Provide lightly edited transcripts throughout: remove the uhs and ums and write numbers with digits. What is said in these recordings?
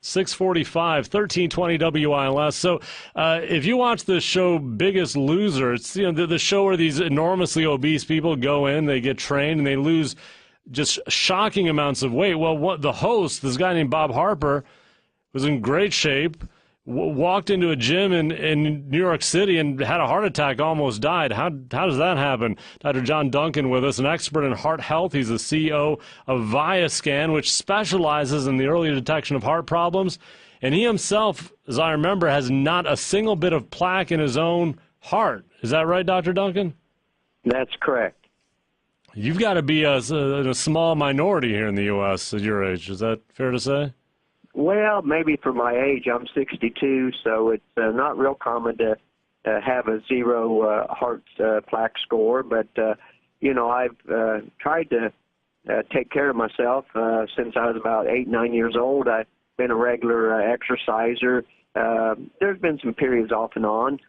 645, 1320 WILS. So if you watch the show Biggest Loser, it's the show where these enormously obese people go in, they get trained, and they lose just shocking amounts of weight. Well, the host, this guy named Bob Harper, was in great shape, walked into a gym in New York City and had a heart attack, almost died. How does that happen? Dr. John Duncan with us, an expert in heart health. He's the CEO of ViaScan, which specializes in the early detection of heart problems. And he himself, as I remember, has not a single bit of plaque in his own heart. Is that right, Dr. Duncan? That's correct. You've got to be a small minority here in the U.S. at your age. Is that fair to say? Well, maybe for my age, I'm 62, so it's not real common to have a zero heart plaque score. But, I've tried to take care of myself since I was about 8, 9 years old. I've been a regular exerciser. There's been some periods off and on.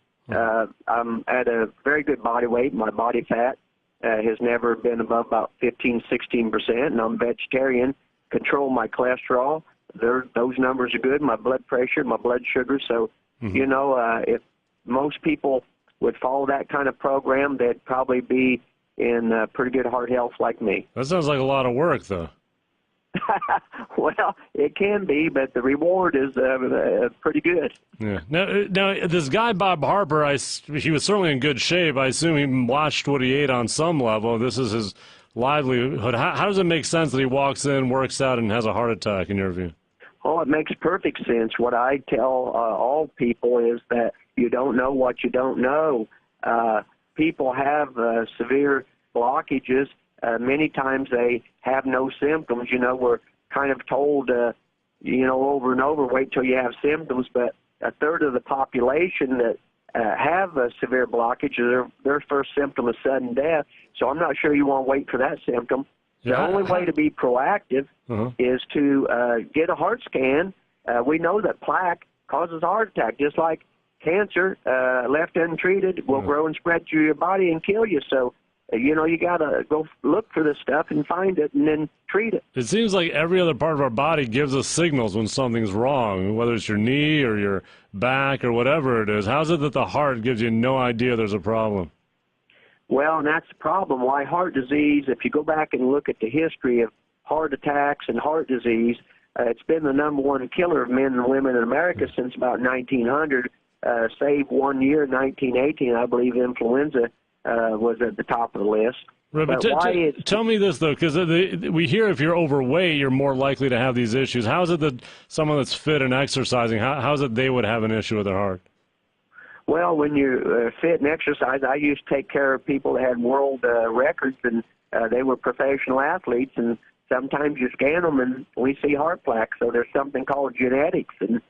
I'm at a very good body weight. My body fat has never been above about 15, 16%, and I'm vegetarian, control my cholesterol. Those numbers are good, my blood pressure, my blood sugar. So, if most people would follow that kind of program, they'd probably be in pretty good heart health like me. That sounds like a lot of work, though. Well, it can be, but the reward is pretty good. Yeah. Now, this guy, Bob Harper, he was certainly in good shape. I assume he watched what he ate on some level. This is his livelihood. How does it make sense that he walks in, works out, and has a heart attack, in your view? Oh, it makes perfect sense. What I tell all people is that you don't know what you don't know. People have severe blockages. Many times they have no symptoms. We're kind of told, over and over, wait till you have symptoms. But a third of the population that have a severe blockage, their first symptom is sudden death. So I'm not sure you want to wait for that symptom. The only way to be proactive is to get a heart scan. We know that plaque causes a heart attack, just like cancer, left untreated, will grow and spread through your body and kill you. So, you got to go look for this stuff and find it and then treat it. It seems like every other part of our body gives us signals when something's wrong, whether it's your knee or your back or whatever it is. How is it that the heart gives you no idea there's a problem? Well, and that's the problem. Why heart disease, if you go back and look at the history of heart attacks and heart disease, it's been the number one killer of men and women in America since about 1900. Save 1 year, 1918, I believe influenza was at the top of the list. Right, but tell me this, though, because we hear if you're overweight, you're more likely to have these issues. How is it that someone that's fit and exercising, how is it they would have an issue with their heart? Well, when you're fit and exercise, I used to take care of people that had world records, and they were professional athletes, and sometimes you scan them and we see heart plaque. So there's something called genetics. And,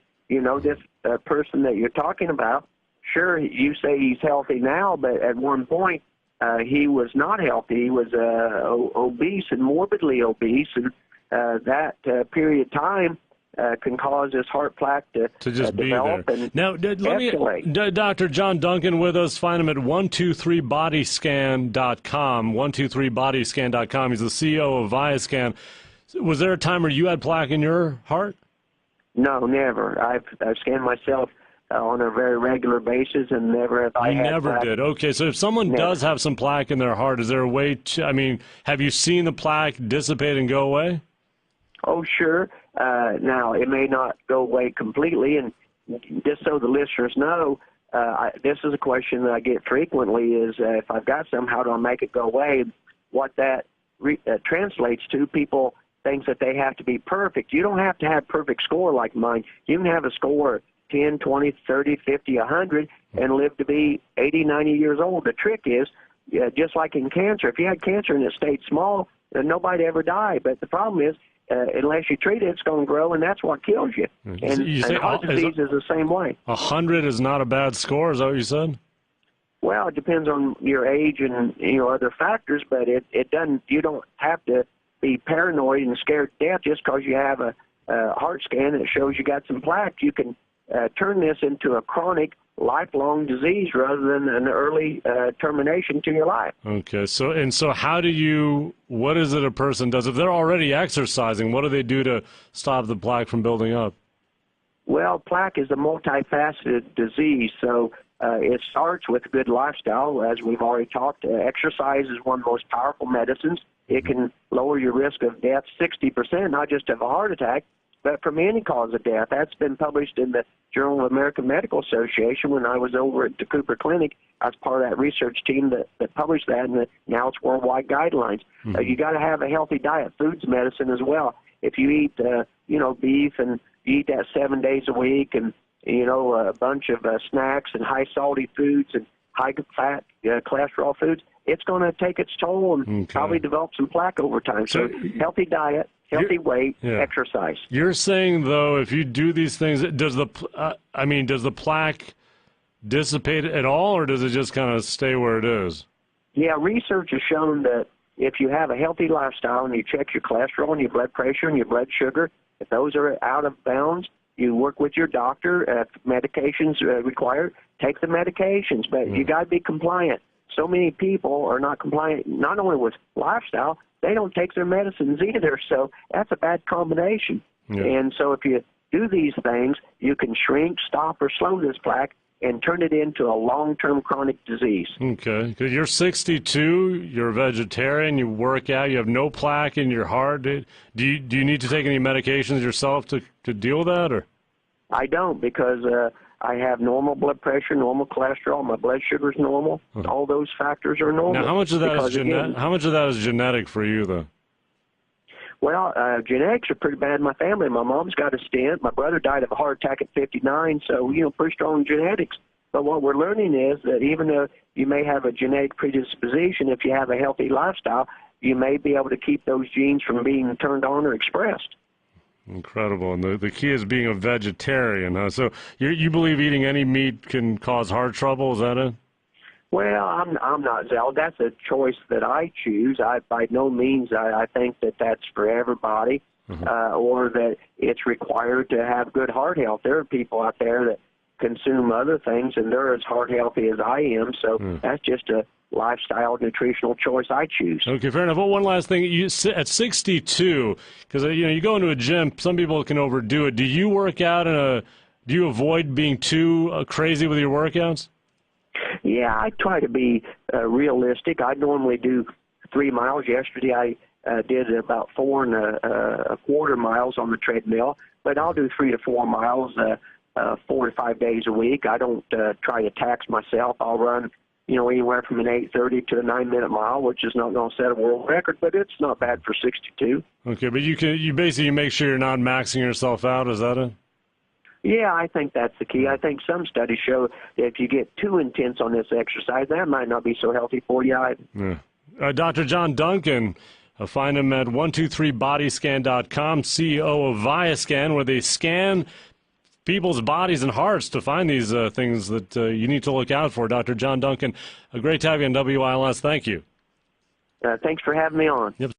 this person that you're talking about, sure, you say he's healthy now, but at one point he was not healthy. He was obese and morbidly obese, and that period of time can cause this heart plaque to just develop be there. And now, Dr. John Duncan with us. Find him at 123bodyscan.com, 123bodyscan.com. He's the CEO of ViaScan. Was there a time where you had plaque in your heart? No, never. I've scanned myself on a very regular basis, and never have I had plaque. You never did. Okay, so if someone does have some plaque in their heart, is there a way to, have you seen the plaque dissipate and go away? Oh, sure. Now, it may not go away completely, and just so the listeners know, this is a question that I get frequently is if I've got some, how do I make it go away? What that translates to, people think that they have to be perfect. You don't have to have perfect score like mine. You can have a score of 10, 20, 30, 50, 100 and live to be 80, 90 years old. The trick is, just like in cancer, if you had cancer and it stayed small, then nobody ever died. But the problem is, unless you treat it, it's going to grow, and that's what kills you. And heart disease is the same way. 100 is not a bad score, is that what you said? Well, it depends on your age and other factors, but it doesn't. You don't have to be paranoid and scared to death just because you have a heart scan that shows you got some plaque. You can turn this into a chronic, lifelong disease rather than an early termination to your life. Okay, so what is it a person does? If they're already exercising, what do they do to stop the plaque from building up? Well, plaque is a multifaceted disease, so it starts with a good lifestyle. As we've already talked, exercise is one of the most powerful medicines. It can lower your risk of death 60%, not just of a heart attack, but from any cause of death. That's been published in the Journal of American Medical Association when I was over at the Cooper Clinic. I was part of that research team that published that, and now it's worldwide guidelines. You got to have a healthy diet. Food's medicine as well. If you eat, beef and you eat that 7 days a week, and a bunch of snacks and high salty foods and high fat cholesterol foods, it's going to take its toll and probably develop some plaque over time. So healthy diet, healthy weight, exercise. You're saying, though, if you do these things, does the plaque dissipate at all, or does it just kind of stay where it is? Yeah, research has shown that if you have a healthy lifestyle and you check your cholesterol and your blood pressure and your blood sugar, if those are out of bounds, you work with your doctor. If medications required, take the medications, but you got to be compliant. So many people are not compliant, not only with lifestyle, they don't take their medicines either, so that's a bad combination. And so if you do these things, you can shrink, stop, or slow this plaque and turn it into a long-term chronic disease. Okay. You're 62, you're a vegetarian, you work out, you have no plaque in your heart. Do you need to take any medications yourself to deal with that? Or? I don't, because I have normal blood pressure, normal cholesterol, my blood sugar's normal. All those factors are normal. Now, how much of that is genetic for you, though? Well, genetics are pretty bad in my family. My mom's got a stent. My brother died of a heart attack at 59, so, pretty strong genetics. But what we're learning is that even though you may have a genetic predisposition, if you have a healthy lifestyle, you may be able to keep those genes from being turned on or expressed. Incredible. And the key is being a vegetarian, huh? So you believe eating any meat can cause heart trouble, is that it? Well, I'm not, Zell. That's a choice that I choose. By no means I think that that's for everybody, or that it's required to have good heart health. There are people out there that consume other things, and they're as heart healthy as I am, so that's just a lifestyle, nutritional choice I choose. Okay, fair enough. Well, one last thing. At 62, because you go into a gym, some people can overdo it. Do you work out do you avoid being too crazy with your workouts? Yeah, I try to be realistic. I normally do 3 miles. Yesterday I did about 4 1/4 miles on the treadmill, but I'll do 3 to 4 miles 4 to 5 days a week. I don't try to tax myself. I'll run anywhere from an 8:30 to a 9-minute mile, which is not going to set a world record, but it's not bad for 62. Okay, but you basically make sure you're not maxing yourself out, is that it? Yeah, I think that's the key. I think some studies show that if you get too intense on this exercise, that might not be so healthy for you either. Yeah. Dr. John Duncan, find him at 123bodyscan.com, CEO of ViaScan, where they scan people's bodies and hearts to find these things that you need to look out for. Dr. John Duncan, great to have you on WILS. Thank you. Thanks for having me on. Yep.